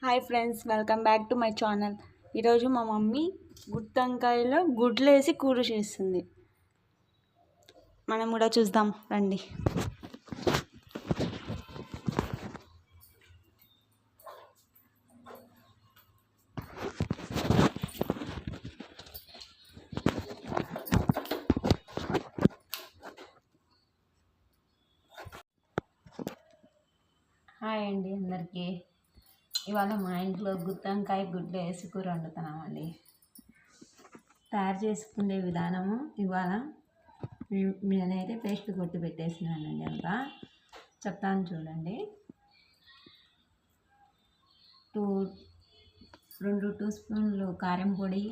Hi friends, welcome back to my channel. ఈరోజు మా mummy గుత్తంకాయలో గుడ్లు వేసి కూర చేస్తుంది. మనం కూడా చూద్దాం రండి. హాయ్ అండి అందరికీ. ఇవాళ మా ఇంట్లో గుత్తంకాయ గుడ్లు వేసి కూర వండుతున్నామండి. తయారు చేసుకునే విధానము ఇవాళ నేనైతే పేస్ట్ కొట్టి పెట్టేసినానండి. అంతా చెప్తాను చూడండి. 2 స్పూన్లు కారం పొడి,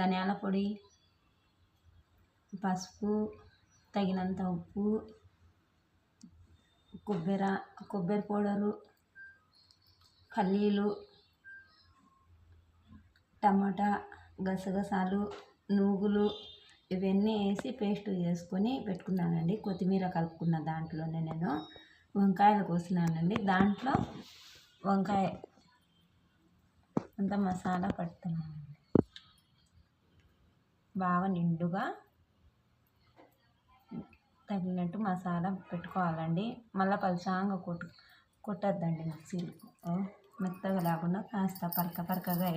ధనియాల పొడి, పసుపు, తగినంత ఉప్పు, కొబ్బరి పౌడరు, పల్లీలు, టమాటా, గసగసాలు, నువ్వులు ఇవన్నీ వేసి పేస్ట్ చేసుకొని పెట్టుకున్నానండి. కొత్తిమీర కలుపుకున్న దాంట్లోనే నేను వంకాయలు కోసినానండి. దాంట్లో వంకాయ అంతా మసాలా పడుతున్నానండి. బాగా నిండుగా తగినట్టు మసాలా పెట్టుకోవాలండి. మళ్ళీ పలుచాంగా కొట్టద్దండి. మిక్సీలకు మెత్తగా లేకుండా కాస్త పరకగా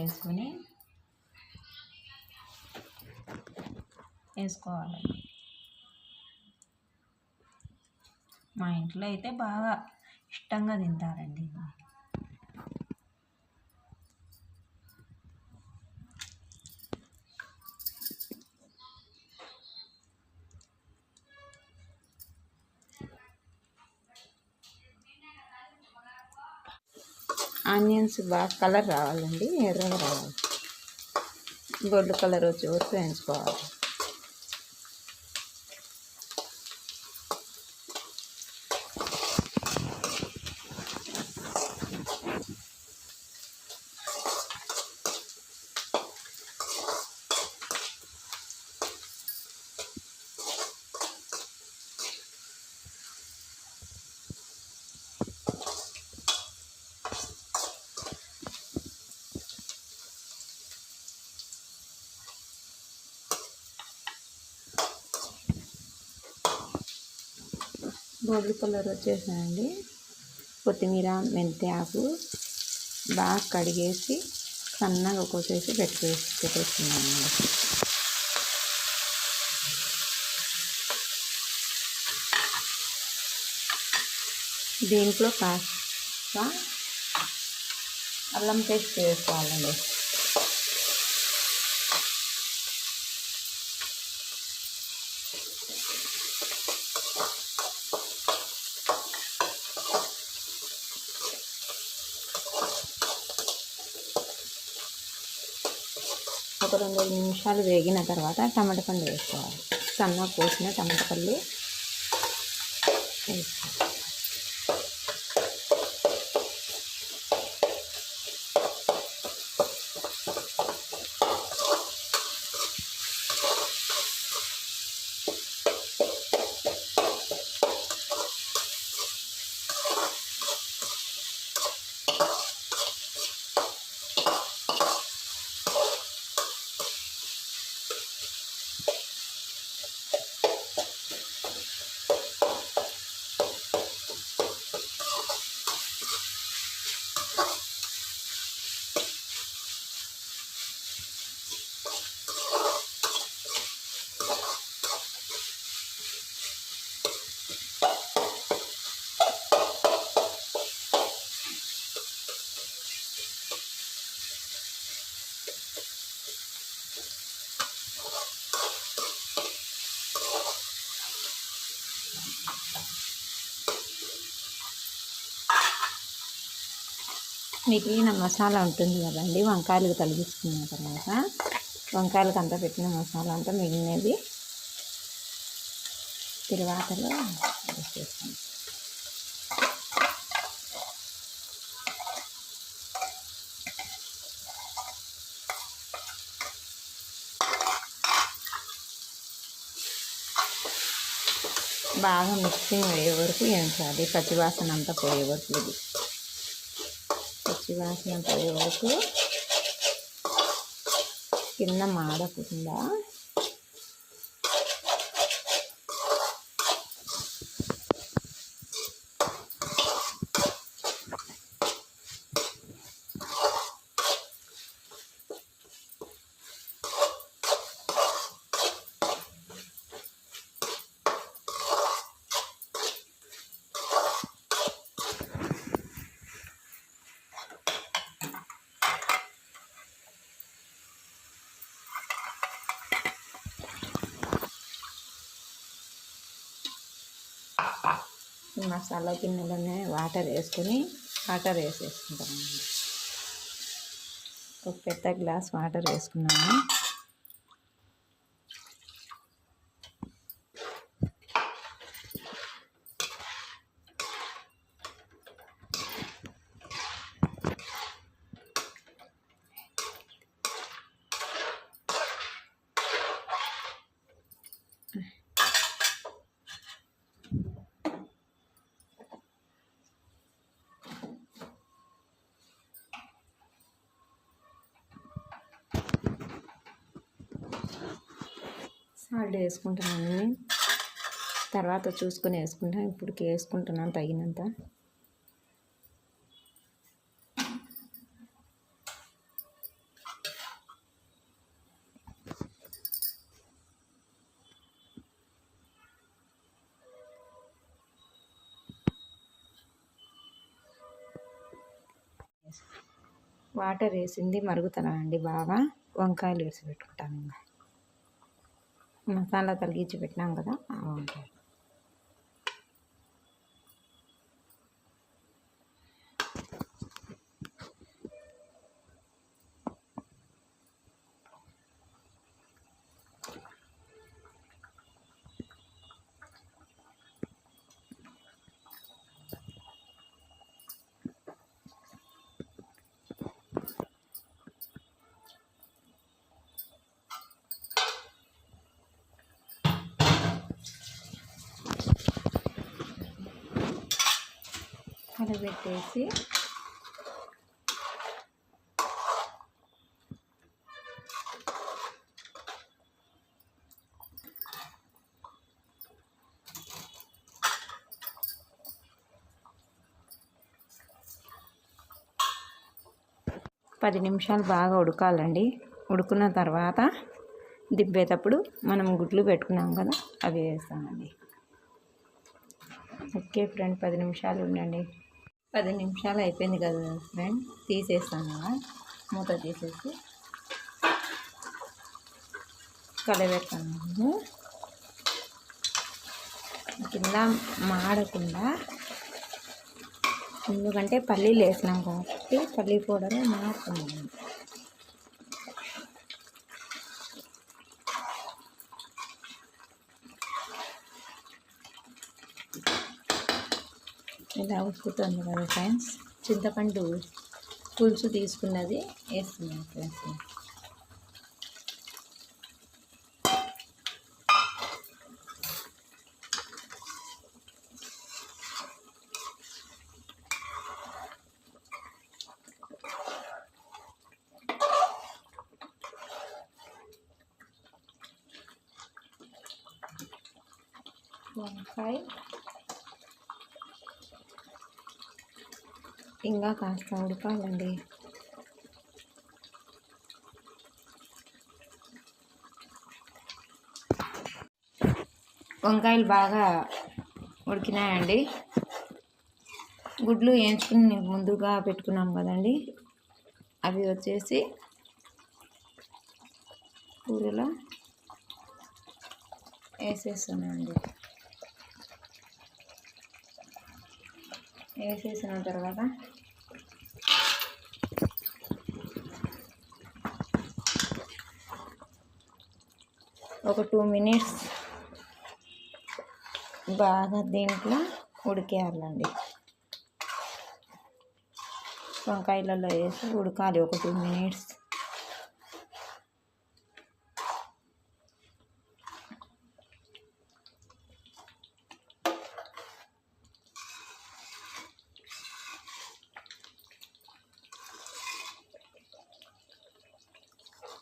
వేసుకోవాలండి. మా ఇంట్లో అయితే బాగా ఇష్టంగా తింటారండి. ఆనియన్స్ బాగా కలర్ రావాలండి, ఎర్రగా రావాలి. గోల్డ్ కలర్ వచ్చే వరకు వేయించుకోవాలి. గోల్డ్ కలర్ వచ్చేసాయండి. కొత్తిమీర, మెంతి ఆకు బాగా కడిగేసి సన్నగా కోసేసి పెట్టేస్తున్నానండి. దీంట్లో కాస్త అల్లం పేస్ట్ వేసుకోవాలండి. ఒక 2 నిమిషాలు వేగిన తర్వాత టమాటా పండు వేసుకోవాలి. సన్నగా కోసిన టమాటా పళ్ళు వేసుకోవాలి. మిగిలిన మసాలా ఉంటుంది కదండి, వంకాయలు కలిగిస్తున్న తర్వాత వంకాయలకు అంతా పెట్టిన మసాలా అంతా మిగిలినది తిరువాతలో వేసేస్తాం. బాగా మిక్సింగ్ అయ్యే వరకు వేయించాలి. పచ్చివాసన అంతా పోయే వరకు. పచ్చి వాసన పోయే వరకు కింద మాడకుండా మసాలా గిన్నెలోనే వాటర్ వేసేసుకుంటామండి. ఒక పెద్ద గ్లాస్ వాటర్ వేసుకున్నాము. సాల్ట్ వేసుకుంటున్నాను, తర్వాత చూసుకొని వేసుకుంటాను. ఇప్పటికి వేసుకుంటున్నాను తగినంత. వాటర్ వేసింది మరుగుతున్నానండి బాగా. వంకాయలు వేసి పెట్టుకుంటాను. ఇంకా మసాలా తరిగించి పెట్టినాం కదా ఆ వంకాయ. కలబెట్టేసి పది నిమిషాలు బాగా ఉడకాలండి. ఉడుకున్న తర్వాత దింపేటప్పుడు మనం గుడ్లు పెట్టుకున్నాం కదా అవి వేస్తామండి. ఓకే ఫ్రెండ్, 10 నిమిషాలు ఉండండి. 10 నిమిషాలు అయిపోయింది కదా ఫ్రెండ్, తీసేస్తాను. మూత తీసేసి కలబెడతాను. కింద మాడకుండా, ఎందుకంటే పల్లీలు వేసినాం కాబట్టి పల్లీ పౌడర్ మాడుతుంది. ఇలా ఉడుకుతుంది కదా ఫ్రెండ్స్. చింతపండు పులుసు తీసుకున్నది వేస్తున్నాను ఫ్రెండ్స్. వంకాయ ఇంకా కాస్త ఉడకాలండి. వంకాయలు బాగా ఉడికినాయండి. గుడ్లు వేయించుకుని ముందుగా పెట్టుకున్నాం కదండి, అవి వచ్చేసి కూరలో వేసేస్తున్నానండి. వేసేసిన తర్వాత ఒక 2 మినిట్స్ బాగా దీంట్లో ఉడికేయాలండి. వంకాయలలో వేసి ఉడకాలి ఒక 2 మినిట్స్.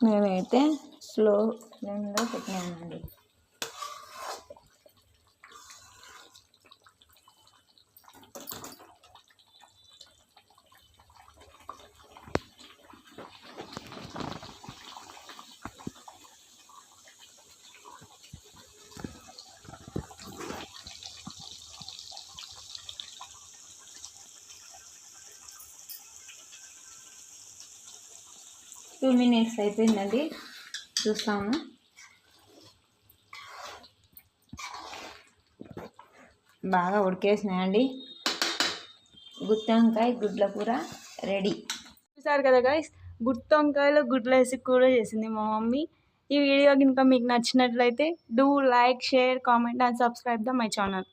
మేమైతే స్లో ఫ్లేమ్లో పెట్టినామండి. టూ మినిట్స్ అయిపోయిందండి, చూస్తాము. బాగా ఉడికేసినాయండి. గుత్తి వంకాయ గుడ్ల కూర రెడీ. చూసారు కదా గైస్, గుత్తి వంకాయలో గుడ్లు వేసి కూర చేసింది మా మమ్మీ. ఈ వీడియో కనుక మీకు నచ్చినట్లయితే do like, share, comment and subscribe the my channel.